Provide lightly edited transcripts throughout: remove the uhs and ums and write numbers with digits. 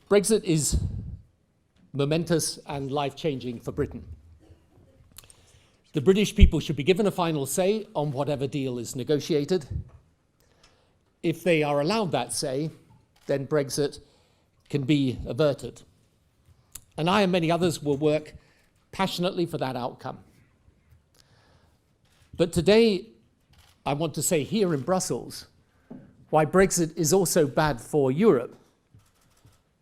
Brexit is momentous and life-changing for Britain. The British people should be given a final say on whatever deal is negotiated. If they are allowed that say, then Brexit can be averted. And I and many others will work passionately for that outcome. But today, I want to say here in Brussels why Brexit is also bad for Europe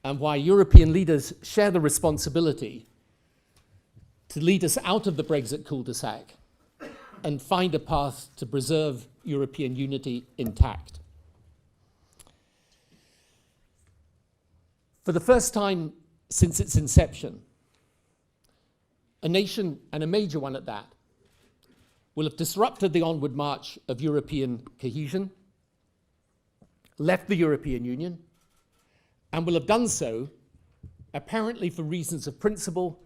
and why European leaders share the responsibility to lead us out of the Brexit cul-de-sac and find a path to preserve European unity intact. For the first time since its inception, a nation, and a major one at that, will have disrupted the onward march of European cohesion, left the European Union, and will have done so apparently for reasons of principle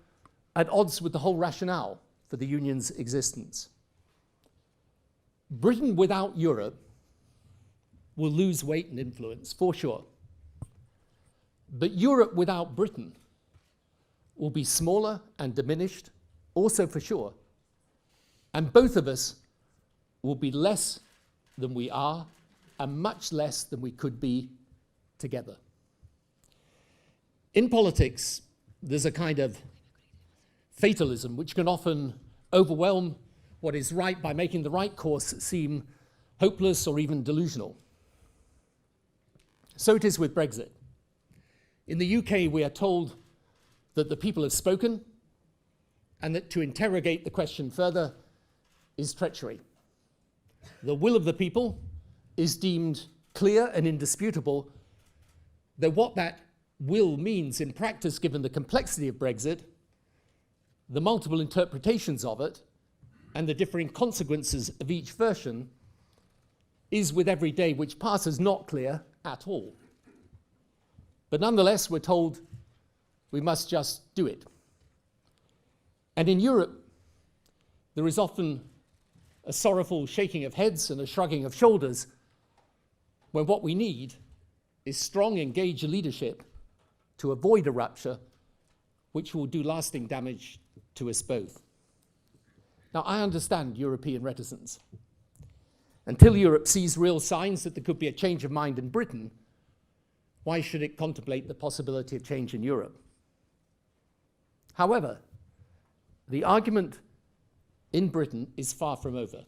at odds with the whole rationale for the Union's existence. Britain without Europe will lose weight and influence, for sure. But Europe without Britain will be smaller and diminished, also for sure. And both of us will be less than we are and much less than we could be together. In politics, there's a kind of fatalism which can often overwhelm what is right by making the right course seem hopeless or even delusional. So it is with Brexit. In the UK, we are told that the people have spoken and that to interrogate the question further is treachery. The will of the people is deemed clear and indisputable, though what that will means in practice, given the complexity of Brexit, the multiple interpretations of it, and the differing consequences of each version, is with every day which passes not clear at all. But nonetheless, we're told we must just do it. And in Europe, there is often a sorrowful shaking of heads and a shrugging of shoulders when what we need is strong, engaged leadership to avoid a rupture which will do lasting damage to us both. Now, I understand European reticence. Until Europe sees real signs that there could be a change of mind in Britain, why should it contemplate the possibility of change in Europe? However, the argument in Britain is far from over.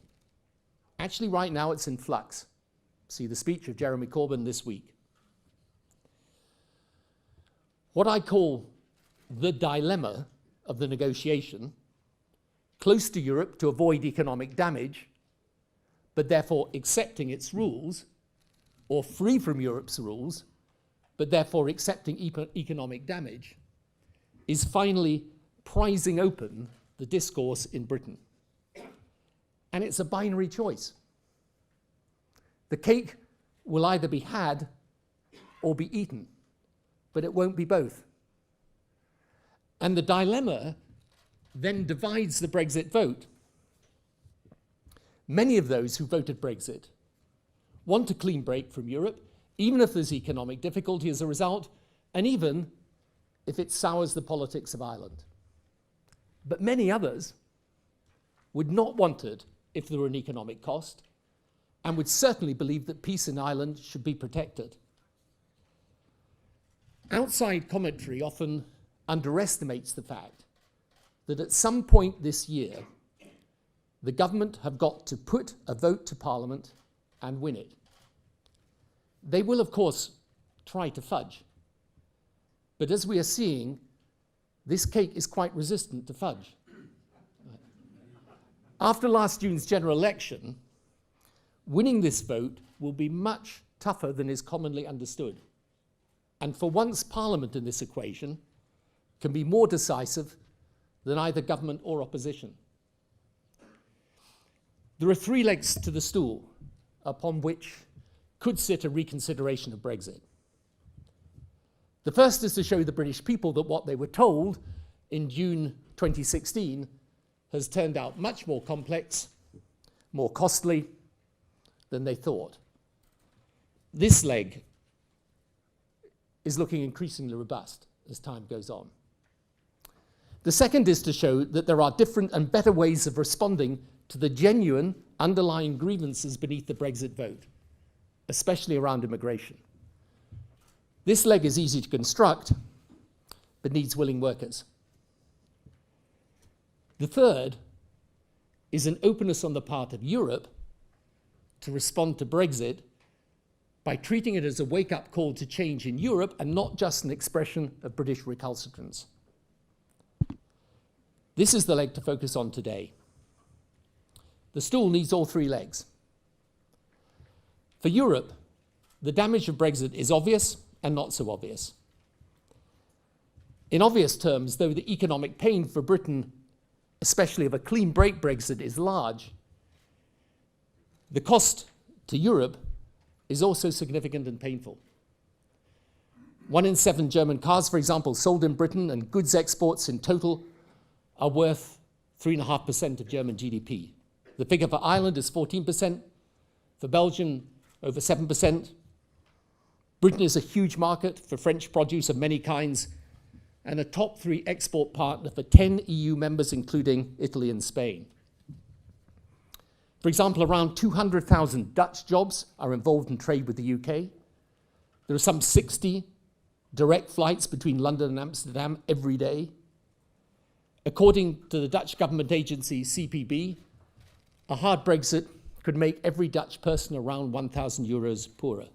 Actually, right now it's in flux. See the speech of Jeremy Corbyn this week. What I call the dilemma of the negotiation, close to Europe to avoid economic damage, but therefore accepting its rules, or free from Europe's rules, but therefore accepting economic damage, is finally prizing open the discourse in Britain. And it's a binary choice. The cake will either be had or be eaten, but it won't be both. And the dilemma then divides the Brexit vote. Many of those who voted Brexit want a clean break from Europe, even if there's economic difficulty as a result, and even if it sours the politics of Ireland. But many others would not want it if there were an economic cost, and would certainly believe that peace in Ireland should be protected. Outside commentary often underestimates the fact that at some point this year, the government have got to put a vote to Parliament and win it. They will, of course, try to fudge. But as we are seeing, this cake is quite resistant to fudge. After last June's general election, winning this vote will be much tougher than is commonly understood. And for once, Parliament in this equation can be more decisive than either government or opposition. There are three legs to the stool upon which could sit a reconsideration of Brexit. The first is to show the British people that what they were told in June 2016 has turned out much more complex, more costly than they thought. This leg is looking increasingly robust as time goes on. The second is to show that there are different and better ways of responding to the genuine underlying grievances beneath the Brexit vote, especially around immigration. This leg is easy to construct, but needs willing workers. The third is an openness on the part of Europe to respond to Brexit by treating it as a wake-up call to change in Europe and not just an expression of British recalcitrance. This is the leg to focus on today. The stool needs all three legs. For Europe, the damage of Brexit is obvious and not so obvious. In obvious terms, though the economic pain for Britain, especially of a clean break Brexit, is large, the cost to Europe is also significant and painful. 1 in 7 German cars, for example, sold in Britain, and goods exports in total are worth 3.5% of German GDP. The figure for Ireland is 14%, for Belgium over 7%. Britain is a huge market for French produce of many kinds and a top 3 export partner for 10 EU members, including Italy and Spain. For example, around 200,000 Dutch jobs are involved in trade with the UK. There are some 60 direct flights between London and Amsterdam every day. According to the Dutch government agency CPB, a hard Brexit could make every Dutch person around 1,000 euros poorer.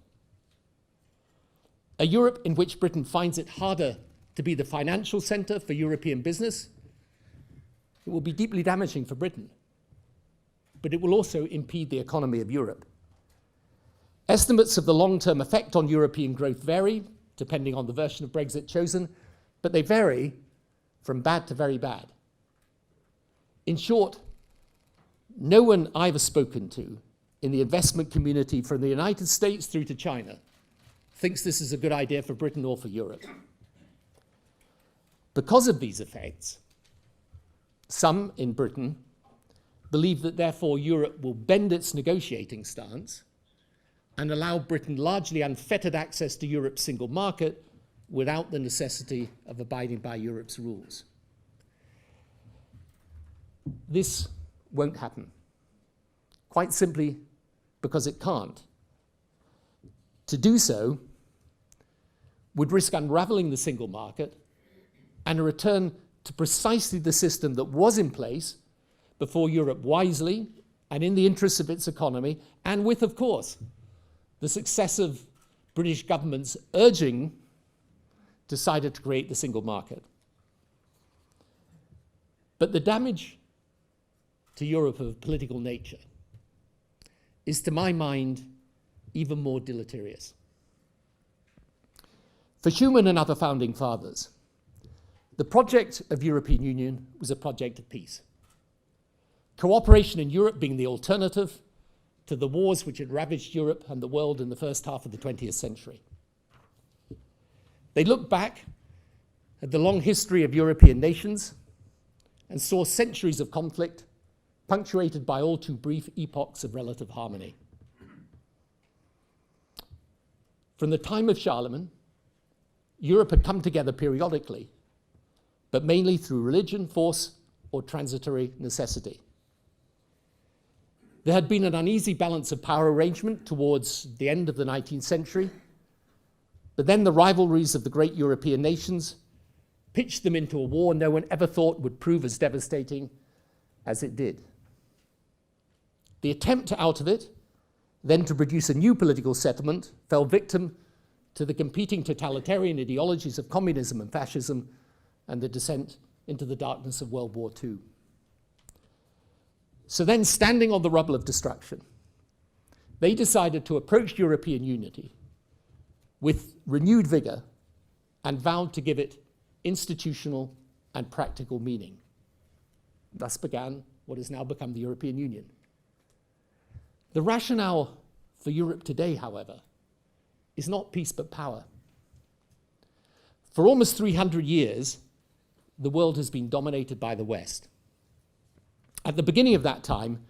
A Europe in which Britain finds it harder to be the financial centre for European business, it will be deeply damaging for Britain, but it will also impede the economy of Europe. Estimates of the long-term effect on European growth vary, depending on the version of Brexit chosen, but they vary from bad to very bad. In short, no one I've spoken to in the investment community, from the United States through to China, thinks this is a good idea for Britain or for Europe. Because of these effects, some in Britain believe that therefore Europe will bend its negotiating stance and allow Britain largely unfettered access to Europe's single market without the necessity of abiding by Europe's rules. This won't happen, quite simply because it can't. To do so would risk unraveling the single market and a return to precisely the system that was in place before Europe wisely and in the interests of its economy, and with, of course, the successive British governments urging, decided to create the single market. But the damage to Europe of a political nature is, to my mind, even more deleterious. For Schuman and other founding fathers, the project of European Union was a project of peace. Cooperation in Europe being the alternative to the wars which had ravaged Europe and the world in the first half of the 20th century. They looked back at the long history of European nations and saw centuries of conflict punctuated by all too brief epochs of relative harmony. From the time of Charlemagne, Europe had come together periodically, but mainly through religion, force, or transitory necessity. There had been an uneasy balance of power arrangement towards the end of the 19th century, but then the rivalries of the great European nations pitched them into a war no one ever thought would prove as devastating as it did. The attempt out of it, then to produce a new political settlement, fell victim to the competing totalitarian ideologies of communism and fascism and the descent into the darkness of World War II. So then, standing on the rubble of destruction, they decided to approach European unity with renewed vigor and vowed to give it institutional and practical meaning. Thus began what has now become the European Union. The rationale for Europe today, however, is not peace but power. For almost 300 years, the world has been dominated by the West. At the beginning of that time,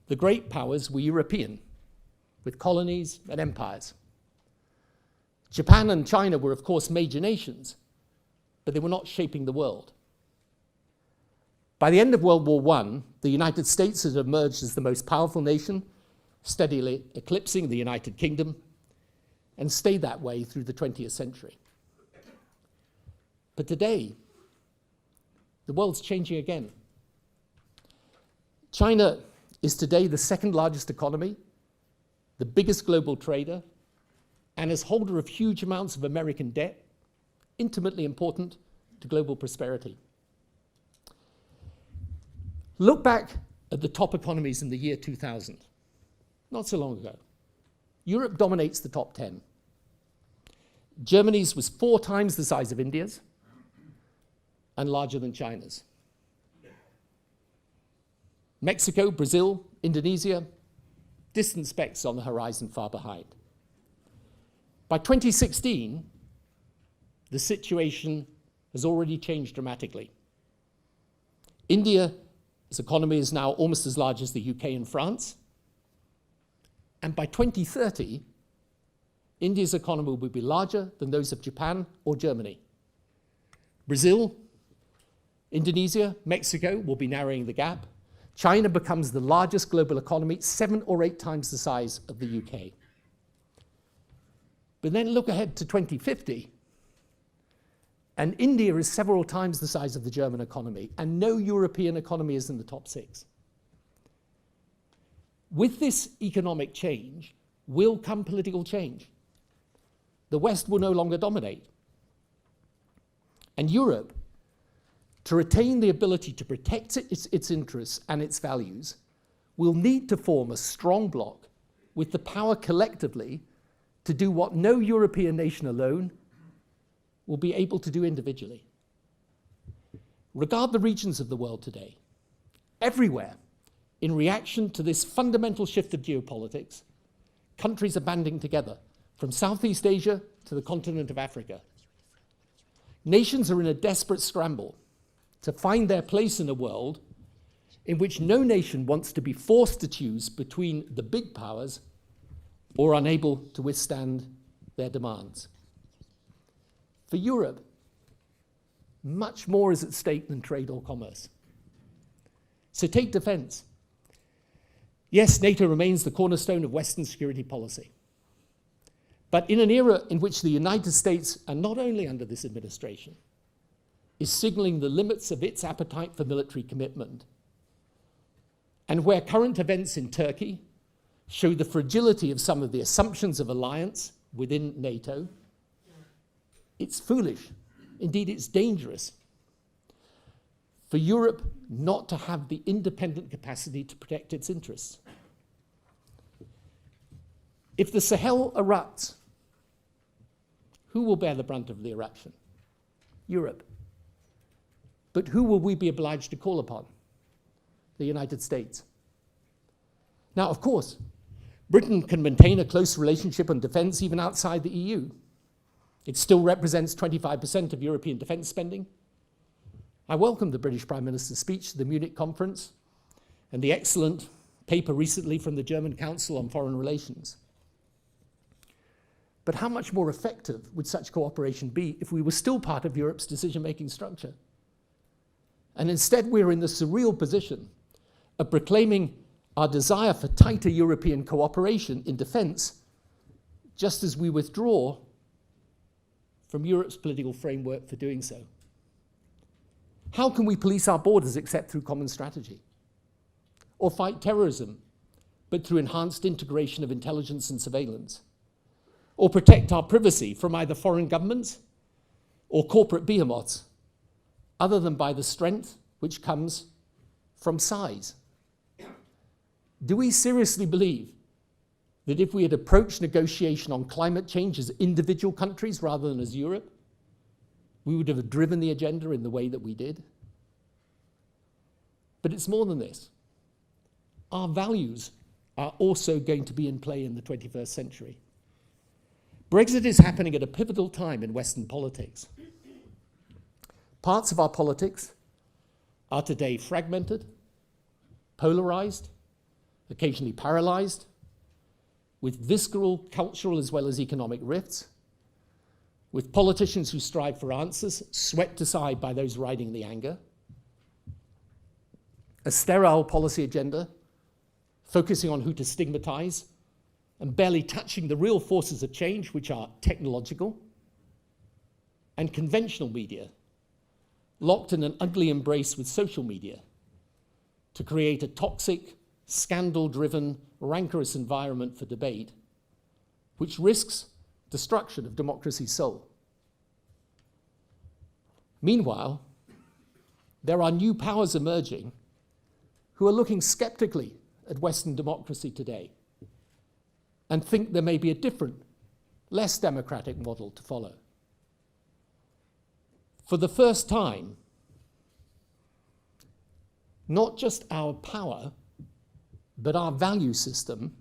the great powers were European, with colonies and empires. Japan and China were, of course, major nations, but they were not shaping the world. By the end of World War I, the United States had emerged as the most powerful nation, steadily eclipsing the United Kingdom, and stayed that way through the 20th century. But today, the world's changing again. China is today the second largest economy, the biggest global trader, and as holder of huge amounts of American debt, intimately important to global prosperity. Look back at the top economies in the year 2000, not so long ago. Europe dominates the top 10. Germany's was 4 times the size of India's and larger than China's. Mexico, Brazil, Indonesia, distant specks on the horizon far behind. By 2016, the situation has already changed dramatically. India's economy is now almost as large as the UK and France. And by 2030, India's economy will be larger than those of Japan or Germany. Brazil, Indonesia, Mexico will be narrowing the gap. China becomes the largest global economy, 7 or 8 times the size of the UK. But then look ahead to 2050, and India is several times the size of the German economy, and no European economy is in the top 6. With this economic change will come political change. The West will no longer dominate. And Europe, to retain the ability to protect its interests and its values, will need to form a strong bloc with the power collectively to do what no European nation alone will be able to do individually. Regard the regions of the world today. Everywhere, in reaction to this fundamental shift of geopolitics, countries are banding together, from Southeast Asia to the continent of Africa. Nations are in a desperate scramble to find their place in a world in which no nation wants to be forced to choose between the big powers or unable to withstand their demands. For Europe, much more is at stake than trade or commerce. So take defense. Yes, NATO remains the cornerstone of Western security policy. But in an era in which the United States, and not only under this administration, is signaling the limits of its appetite for military commitment, and where current events in Turkey show the fragility of some of the assumptions of alliance within NATO, it's foolish, indeed it's dangerous, for Europe not to have the independent capacity to protect its interests. If the Sahel erupts, who will bear the brunt of the eruption? Europe. But who will we be obliged to call upon? The United States. Now, of course, Britain can maintain a close relationship on defense even outside the EU. It still represents 25% of European defense spending. I welcome the British Prime Minister's speech at the Munich conference and the excellent paper recently from the German Council on Foreign Relations. But how much more effective would such cooperation be if we were still part of Europe's decision-making structure? And instead we're in the surreal position of proclaiming our desire for tighter European cooperation in defense just as we withdraw from Europe's political framework for doing so. How can we police our borders except through common strategy? Or fight terrorism, but through enhanced integration of intelligence and surveillance? Or protect our privacy from either foreign governments or corporate behemoths, other than by the strength which comes from size? Do we seriously believe that if we had approached negotiation on climate change as individual countries rather than as Europe, we would have driven the agenda in the way that we did? But it's more than this. Our values are also going to be in play in the 21st century. Brexit is happening at a pivotal time in Western politics. Parts of our politics are today fragmented, polarized, occasionally paralyzed, with visceral cultural as well as economic rifts, with politicians who strive for answers swept aside by those riding the anger, a sterile policy agenda focusing on who to stigmatize and barely touching the real forces of change, which are technological, and conventional media, locked in an ugly embrace with social media to create a toxic, scandal-driven, rancorous environment for debate, which risks destruction of democracy's soul. Meanwhile, there are new powers emerging who are looking skeptically at Western democracy today and think there may be a different, less democratic model to follow. For the first time, not just our power, but our value system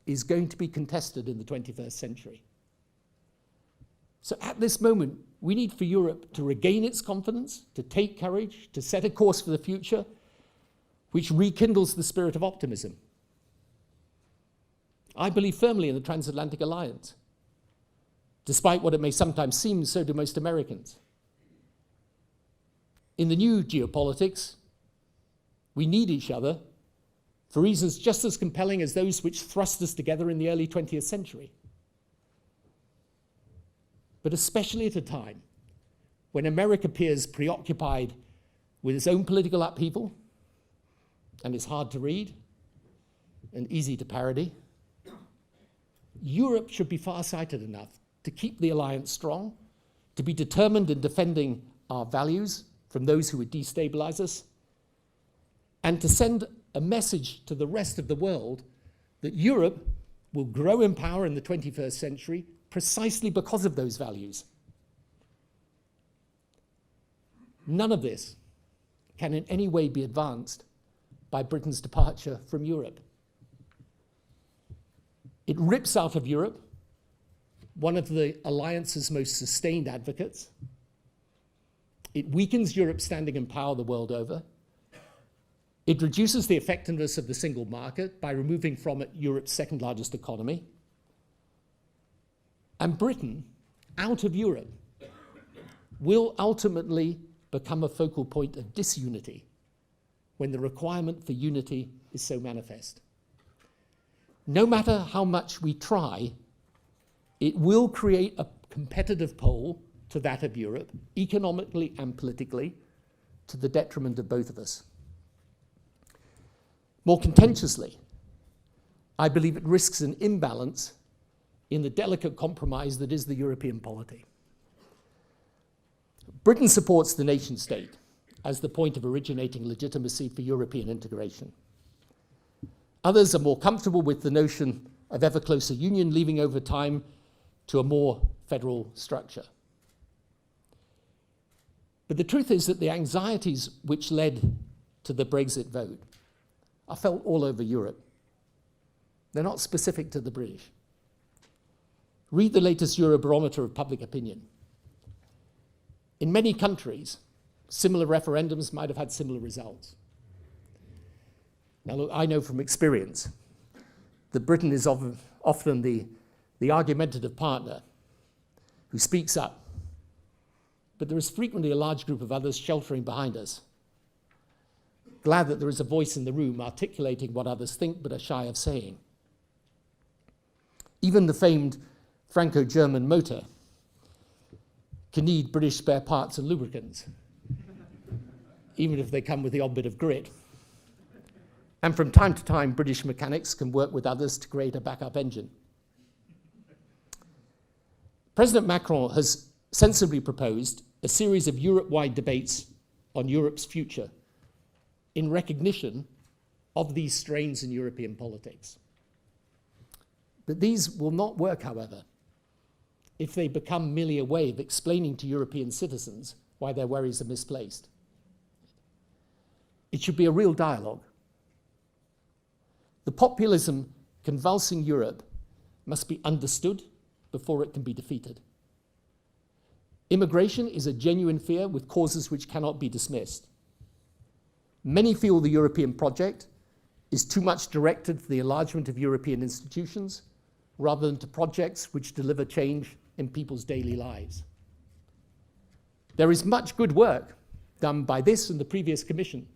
is going to be contested in the 21st century. So at this moment, we need for Europe to regain its confidence, to take courage, to set a course for the future, which rekindles the spirit of optimism. I believe firmly in the transatlantic alliance. Despite what it may sometimes seem, so do most Americans. In the new geopolitics, we need each other for reasons just as compelling as those which thrust us together in the early 20th century. But especially at a time when America appears preoccupied with its own political upheaval and is hard to read and easy to parody, Europe should be far-sighted enough to keep the alliance strong, to be determined in defending our values from those who would destabilize us, and to send a message to the rest of the world that Europe will grow in power in the 21st century precisely because of those values. None of this can in any way be advanced by Britain's departure from Europe. It rips out of Europe one of the alliance's most sustained advocates. It weakens Europe's standing and power the world over. It reduces the effectiveness of the single market by removing from it Europe's second largest economy. And Britain, out of Europe, will ultimately become a focal point of disunity when the requirement for unity is so manifest. No matter how much we try, it will create a competitive pole to that of Europe, economically and politically, to the detriment of both of us. More contentiously, I believe it risks an imbalance in the delicate compromise that is the European polity. Britain supports the nation state as the point of originating legitimacy for European integration. Others are more comfortable with the notion of ever closer union, leaving over time to a more federal structure. But the truth is that the anxieties which led to the Brexit vote are felt all over Europe. They're not specific to the British. Read the latest Eurobarometer of public opinion. In many countries, similar referendums might have had similar results. Now look, I know from experience that Britain is often the argumentative partner who speaks up, but there is frequently a large group of others sheltering behind us, glad that there is a voice in the room articulating what others think but are shy of saying. Even the famed Franco-German motor can need British spare parts and lubricants, even if they come with the odd bit of grit. And from time to time, British mechanics can work with others to create a backup engine. President Macron has sensibly proposed a series of Europe-wide debates on Europe's future in recognition of these strains in European politics. But these will not work, however, if they become merely a way of explaining to European citizens why their worries are misplaced. It should be a real dialogue. The populism convulsing Europe must be understood before it can be defeated. Immigration is a genuine fear with causes which cannot be dismissed. Many feel the European project is too much directed to the enlargement of European institutions rather than to projects which deliver change in people's daily lives. There is much good work done by this and the previous Commission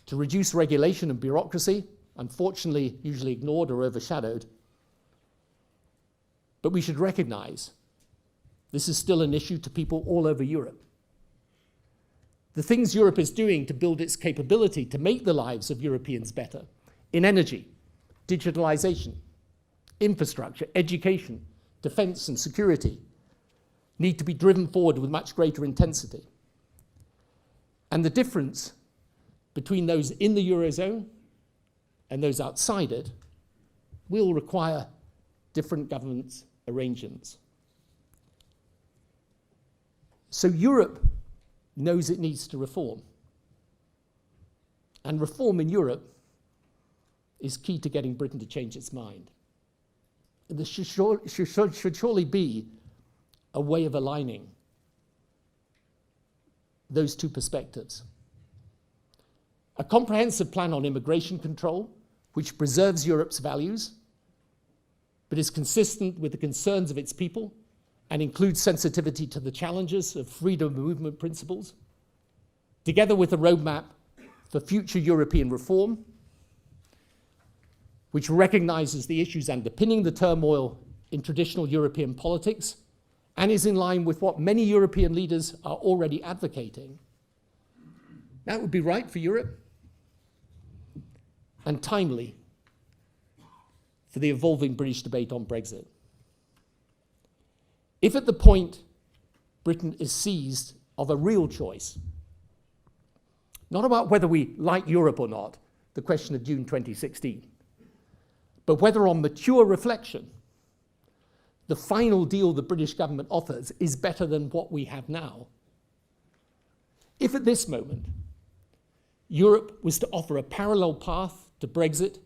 to reduce regulation and bureaucracy, unfortunately usually ignored or overshadowed. But we should recognize this is still an issue to people all over Europe. The things Europe is doing to build its capability to make the lives of Europeans better in energy, digitalization, infrastructure, education, defense and security need to be driven forward with much greater intensity. And the difference between those in the Eurozone and those outside it will require different governance arrangements. So Europe knows it needs to reform. And reform in Europe is key to getting Britain to change its mind. There should surely be a way of aligning those two perspectives. A comprehensive plan on immigration control, which preserves Europe's values, but is consistent with the concerns of its people and includes sensitivity to the challenges of freedom of movement principles, together with a roadmap for future European reform, which recognizes the issues underpinning the turmoil in traditional European politics and is in line with what many European leaders are already advocating. That would be right for Europe and timely for the evolving British debate on Brexit. If at the point Britain is seized of a real choice, not about whether we like Europe or not, the question of June 2016, but whether on mature reflection, the final deal the British government offers is better than what we have now. If at this moment, Europe was to offer a parallel path to Brexit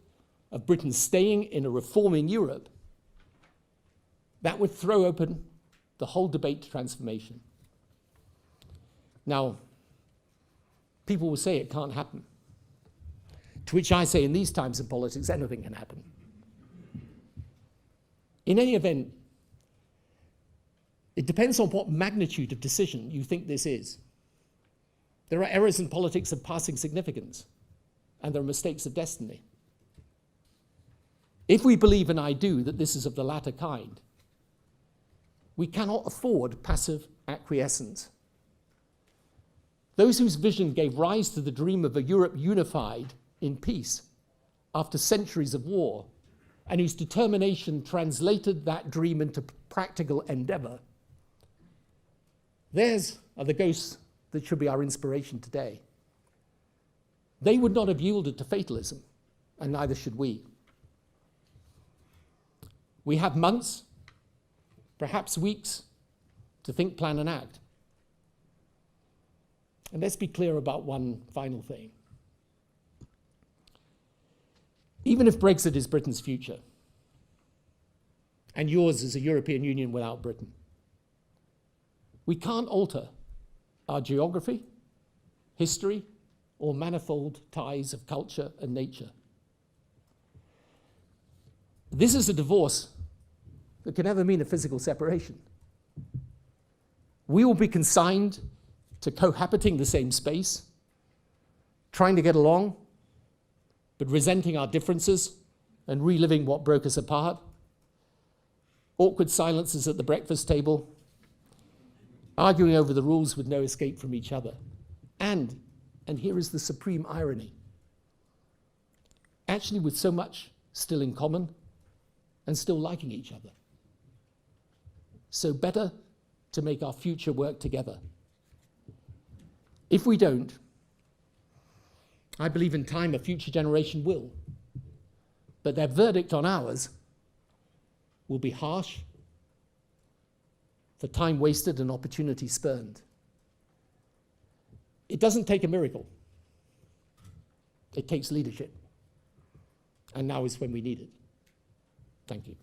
of Britain staying in a reforming Europe, that would throw open the whole debate to transformation. Now, people will say it can't happen. To which I say in these times of politics, anything can happen. In any event, it depends on what magnitude of decision you think this is. There are errors in politics of passing significance, and there are mistakes of destiny. If we believe, and I do, that this is of the latter kind, we cannot afford passive acquiescence. Those whose vision gave rise to the dream of a Europe unified in peace after centuries of war, and whose determination translated that dream into practical endeavor, theirs are the ghosts that should be our inspiration today. They would not have yielded to fatalism, and neither should we. We have months, perhaps weeks, to think, plan, and act. And let's be clear about one final thing. Even if Brexit is Britain's future, and yours is a European Union without Britain, we can't alter our geography, history, or manifold ties of culture and nature. This is a divorce that can never mean a physical separation. We will be consigned to cohabiting the same space, trying to get along, but resenting our differences and reliving what broke us apart. Awkward silences at the breakfast table, arguing over the rules with no escape from each other. And here is the supreme irony, actually with so much still in common and still liking each other. So better to make our future work together. If we don't, I believe in time a future generation will, but their verdict on ours will be harsh, for time wasted and opportunity spurned. It doesn't take a miracle. It takes leadership. And now is when we need it. Thank you.